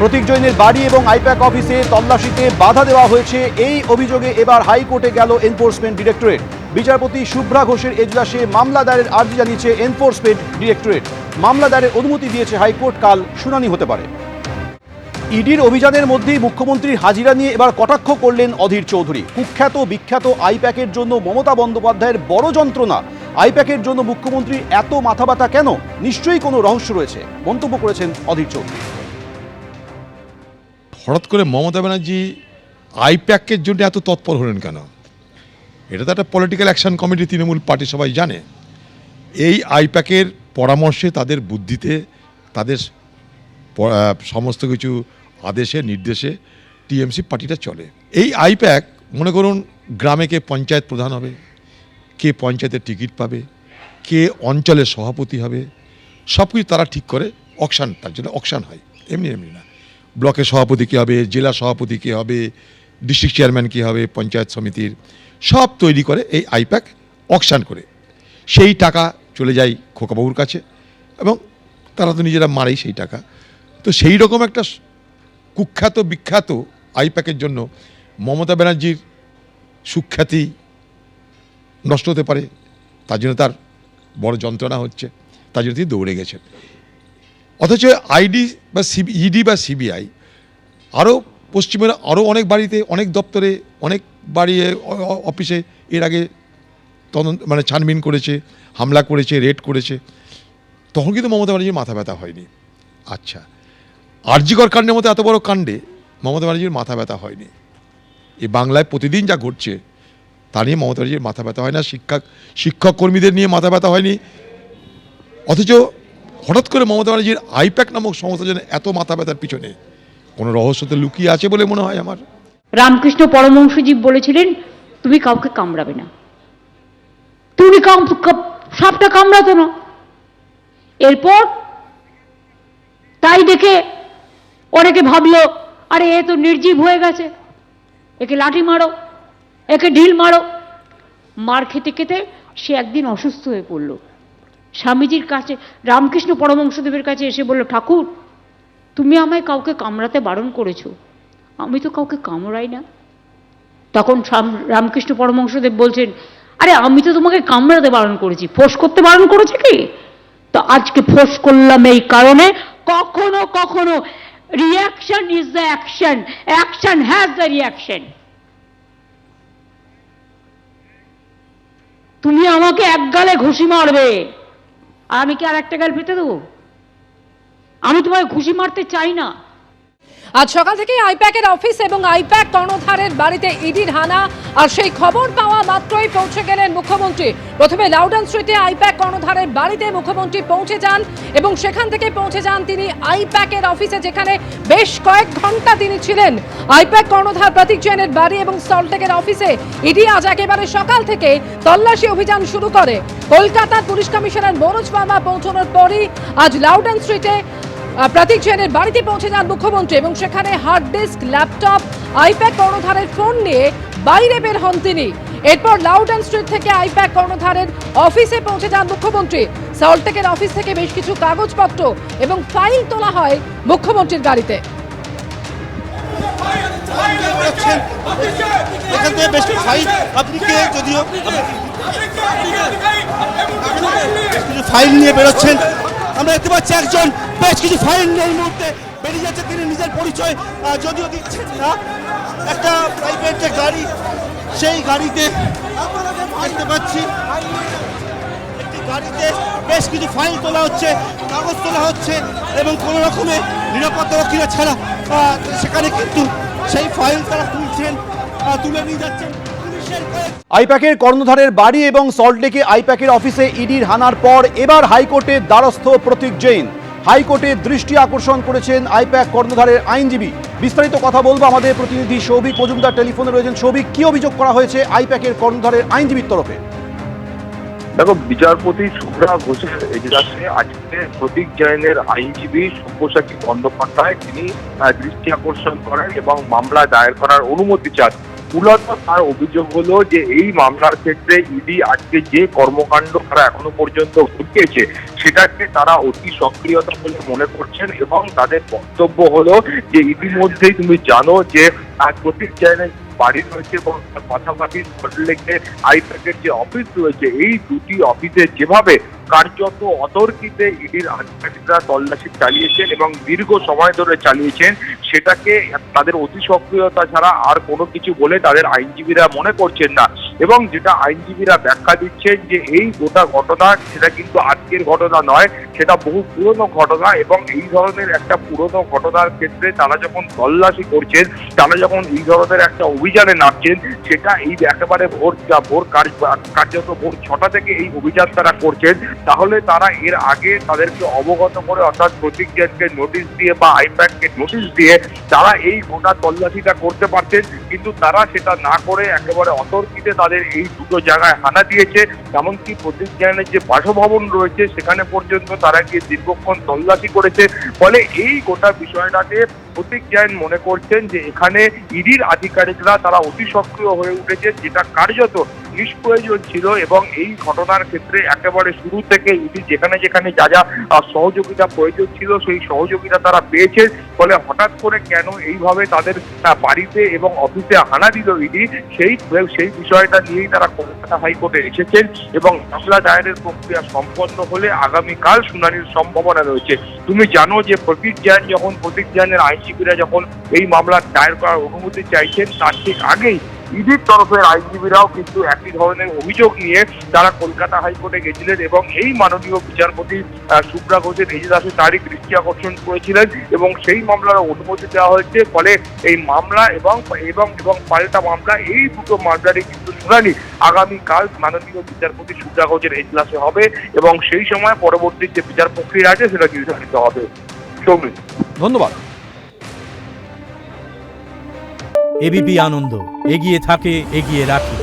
প্রতীক জৈনের বাড়ি এবং আইপ্যাক অফিসে তল্লাশিতে বাধা দেওয়া হয়েছে, এই অভিযোগে এবার হাইকোর্টে গেল এনফোর্সমেন্ট ডিরেক্টরেট। বিচারপতি শুভ্রা ঘোষের এজলাসে মামলা দায়েরের আর্জি জানিয়েছে এনফোর্সমেন্ট ডিরেক্টরেট। মামলা দায়েরের অনুমতি দিয়েছে হাইকোর্ট, কাল শুনানি হতে পারে। ইডির অভিযানের মধ্যেই মুখ্যমন্ত্রীর হাজিরা নিয়ে এবার কটাক্ষ করলেন অধীর চৌধুরী। কুখ্যাত বিখ্যাত আইপ্যাকের জন্য মমতা বন্দ্যোপাধ্যায়ের বড় যন্ত্রণা। আইপ্যাকের জন্য মুখ্যমন্ত্রীর এত মাথা ব্যথা কেন? নিশ্চয়ই কোনো রহস্য রয়েছে, মন্তব্য করেছেন অধীর চৌধুরী। হঠাৎ করে মমতা ব্যানার্জি আইপ্যাকের জন্য এত তৎপর হলেন কেন? এটা তো একটা political action committee, Trinamool party সবাই জানে। এই আইপ্যাকের পরামর্শে, তাদের বুদ্ধিতে, তাদের সমস্ত কিছু আদেশে নির্দেশে টিএমসি পার্টিটা চলে। এই আইপ্যাক মনে করুন গ্রামে কে পঞ্চায়েত প্রধান হবে, কে পঞ্চায়েতের টিকিট পাবে, কে অঞ্চলের সভাপতি হবে, সব কিছু তারা ঠিক করে। অকশান, তার জন্য অকশান হয়, এমনি এমনি না। ব্লকের সভাপতি কী হবে, জেলা সভাপতি কী হবে, ডিস্ট্রিক্ট চেয়ারম্যান কী হবে, পঞ্চায়েত সমিতির সব তৈরি করে এই আইপ্যাক অকশান করে। সেই টাকা চলে যায় খোকাবাবুর কাছে এবং তারা তো নিজেরা মারেই সেই টাকা। তো সেই রকম একটা কুখ্যাত বিখ্যাত আইপ্যাকের জন্য মমতা ব্যানার্জির সুখ্যাতি নষ্ট হতে পারে, তার জন্য তার বড় যন্ত্রণা হচ্ছে, তার জন্য তিনি দৌড়ে গেছেন। অথচ ইডি বা সিবিআই আরও পশ্চিমের আরও অনেক বাড়িতে, অনেক দপ্তরে, অনেক বাড়ি অফিসে এর আগে ছানবিন করেছে, হামলা করেছে, রেড করেছে, তখন কিন্তু মমতা ব্যানার্জির মাথা ব্যথা হয়নি। আচ্ছা, আরজিকর কাণ্ডের মতো এত বড় কাণ্ডে মমতা ব্যানার্জির মাথা ব্যথা হয়নি। এই বাংলায় প্রতিদিন যা ঘটছে তা নিয়ে মমতা ব্যানার্জির মাথা ব্যথা হয় না, শিক্ষক কর্মীদের নিয়ে মাথা ব্যথা হয়নি। অথচ হঠাৎ করে মমতা ব্যানার্জির আইপ্যাক নামক সংস্থার জন্য এত মাথা ব্যথার পিছনে কোনো রহস্য তো লুকিয়ে আছে বলে মনে হয় আমার। রামকৃষ্ণ পরমহংসজি বলেছিলেন, তুমি কাউকে কামড়াবে না। তুমি সাপটা কামড়াতো না। এরপর তাই দেখে অনেকে ভাবলো, আরে এ তো নির্জীব হয়ে গেছে, একে লাঠি মারো, একে ঢিল মারো। মার খেতে খেতে সে একদিন অসুস্থ হয়ে পড়ল। স্বামীজির কাছে, রামকৃষ্ণ পরমহংসদেবের কাছে এসে বলল, ঠাকুর, তুমি আমায় কাউকে কামড়াতে বারণ করেছো, আমি তো কাউকে কামড়াই না। তখন রামকৃষ্ণ পরমহংসদেব বলছেন, আরে আমি তো তোমাকে কামড়াতে বারণ করেছি, ফোঁস করতে বারণ করেছি কি? তো আজকে ফোঁস করলাম এই কারণে, কখনো কখনো reaction is the action, action has the reaction. তুমি আমাকে এক গালে ঘুষি মারবে আর আমি কি আর একটা গাল পেতে দেবো? আমি তোমায় ঘুষি মারতে চাই না। আজ সকাল থেকে আইপ্যাকের অফিস এবং আইপ্যাক কর্ণধারের বাড়িতে ইডির হানা, আর সেই খবর পাওয়া মাত্রই পৌঁছে গেলেন মুখ্যমন্ত্রী। প্রথমে লাউডন স্ট্রিটে আইপ্যাক কর্ণধারের বাড়িতে মুখ্যমন্ত্রী পৌঁছে যান এবং সেখান থেকে পৌঁছে যান তিনি আইপ্যাকের অফিসে, যেখানে বেশ কয়েক ঘন্টা তিনি ছিলেন। আইপ্যাক কর্ণধার প্রতীক জৈনের বাড়ি এবং সল্টলেকের অফিসে ইডি আজ একেবারে সকাল থেকে তল্লাশি অভিযান শুরু করে। কলকাতার পুলিশ কমিশনার মনোজ বার্মা পৌঁছানোর পরই আজ লাউডন স্ট্রিটে প্রতীক জৈনের বাড়িতে পৌঁছে যান মুখ্যমন্ত্রী এবং সেখানে হার্ড ডিস্ক, ল্যাপটপ, আইপ্যাক কর্ণধারের ফোন নিয়ে বাইরে বের হন তিনি। এরপর লাউডন স্ট্রিট থেকে আইপ্যাক কর্ণধারের অফিসে পৌঁছে যান মুখ্যমন্ত্রী। সল্টলেকের অফিস থেকে বেশ কিছু কাগজপত্র এবং ফাইল তোলা হয় মুখ্যমন্ত্রীর গাড়িতে। ফাইল নিয়ে বেরোচ্ছেন, আমরা দেখতে পাচ্ছি একজন বেশ কিছু ফাইল নিয়ে এই মুহূর্তে বেরিয়ে যাচ্ছে। তিনি নিজের পরিচয় যদিও দিচ্ছেন না। একটা প্রাইভেট যে গাড়ি, সেই গাড়িতে দেখতে পাচ্ছি একটি গাড়িতে বেশ কিছু ফাইল তোলা হচ্ছে, কাগজ তোলা হচ্ছে এবং কোনো রকমে নিরাপত্তা রক্ষীরা ছাড়া সেখানে কিন্তু সেই ফাইল তারা তুলে নিয়ে যাচ্ছেন। আইপ্যাকের কর্ণধারের বাড়ি এবং সল্টলেকে আইপ্যাকের অফিসে ইডির হানার পর এবার হাইকোর্টের দ্বারস্থ প্রতীক জৈন। হাইকোর্টের দৃষ্টি আকর্ষণ করেছেন আইপ্যাক কর্ণধারের আইনজীবী। বিস্তারিত কথা বলবো, আমাদের প্রতিনিধি সৌভিক মজুমদার টেলিফোনে রয়েছেন। সৌভিক, কি অভিযোগ করা হয়েছে আইপ্যাকের কর্ণধারের আইনজীবীর তরফে? দেখো, বিচারপতি শুভ্রা ঘোষের এজলাসে আজকে প্রতীক জৈনের আইনজীবী সব্যসাচী বন্দ্যোপাধ্যায় তিনি দৃষ্টি আকর্ষণ করেন এবং মামলা দায়ের করার অনুমতি চান মূলত তার অভিযোগ হলো যে এই মামলার ক্ষেত্রে ইডি আজকে যে কর্মকাণ্ড তারা এখনো পর্যন্ত ঘটিয়েছে সেটাকে তারা অতি সক্রিয়তা বলে মনে করছেন, এবং তাদের বক্তব্য হলো যে ইতিমধ্যেই তুমি জানো যে প্রতীক জৈনের বাড়ি রয়েছে এবং তার পাশাপাশি সল্টলেকে আইপ্যাকের যে অফিস রয়েছে, এই দুটি অফিসে যেভাবে কার্যত অতর্কিতে ইডির আধিকারিকরা তল্লাশি চালিয়েছেন এবং দীর্ঘ সময় ধরে চালিয়েছেন, সেটাকে তাদের অতি সক্রিয়তা ছাড়া আর কোনো কিছু বলে তাদের আইনজীবীরা মনে করছেন না। এবং যেটা আইনজীবীরা ব্যাখ্যা দিচ্ছেন যে এই গোটা ঘটনা সেটা কিন্তু আজকের ঘটনা নয়, সেটা বহু পুরনো ঘটনা, এবং এই ধরনের একটা পুরনো ঘটনার ক্ষেত্রে তারা যখন তল্লাশি করছেন, তারা যখন এই ধরনের একটা অভিযানে নামছেন, সেটা এই একেবারে কার্যত ভোর 6টা থেকে এই অভিযান তারা করছেন, তাহলে তারা এর আগে তাদেরকে অবগত করে, অর্থাৎ প্রতীক জৈনকে নোটিশ দিয়ে বা আইপ্যাককে নোটিশ দিয়ে তারা এই গোটা তল্লাশিটা করতে পারতেন, কিন্তু তারা সেটা না করে একেবারে অতর্কিতে তাদের এই দুটো জায়গায় হানা দিয়েছে। এমনকি প্রতীক জৈনের যে বাসভবন রয়েছে সেখানে পর্যন্ত তারা গিয়ে দীর্ঘক্ষণ তল্লাশি করেছে। ফলে এই গোটা বিষয়টাকে প্রতীক জৈন মনে করছেন যে এখানে ইডির আধিকারিকরা তারা অতি সক্রিয় হয়ে উঠেছে, যেটা কার্যত নিষ্প্রয়োজন ছিল, এবং এই ঘটনার ক্ষেত্রে একেবারে শুরু থেকে ইডি যেখানে যেখানে যা যা সহযোগিতা প্রয়োজন ছিল সেই সহযোগিতা তারা পেয়েছে। ফলে হঠাৎ করে কেন এইভাবে তাদের বাড়িতে এবং অফিসে হানা দিল ইডি, সেই বিষয়টা নিয়েই তারা কলকাতা হাইকোর্টে এসেছেন, এবং মামলা দায়েরের প্রক্রিয়া সম্পন্ন হলে আগামীকাল শুনানির সম্ভাবনা রয়েছে। তুমি জানো যে প্রতীক জৈনের আইনজীবীরা যখন এই মামলা দায়ের করার অনুমতি চাইছেন, তার ঠিক আগেই ইডির তরফের আইনজীবীরাও কিন্তু একই ধরনের অভিযোগ নিয়ে তারা কলকাতা হাইকোর্টে গেছিলেন, এবং এই মাননীয় বিচারপতি শুভ্রা ঘোষের এজলাসে তারই দৃষ্টি আকর্ষণ করেছিলেন, এবং সেই মামলার অনুমতি দেওয়া হয়েছে। ফলে এই মামলা এবং পাল্টা মামলা, এই দুটো মামলারই কিন্তু শুনানি আগামীকাল মাননীয় বিচারপতি শুভ্রা ঘোষের এজলাসে হবে, এবং সেই সময় পরবর্তী যে বিচার প্রক্রিয়া আছে সেটা নির্ধারিত হবে। সৌমিক, ধন্যবাদ। এবিপি আনন্দ, এগিয়ে থাকে, এগিয়ে রাখে।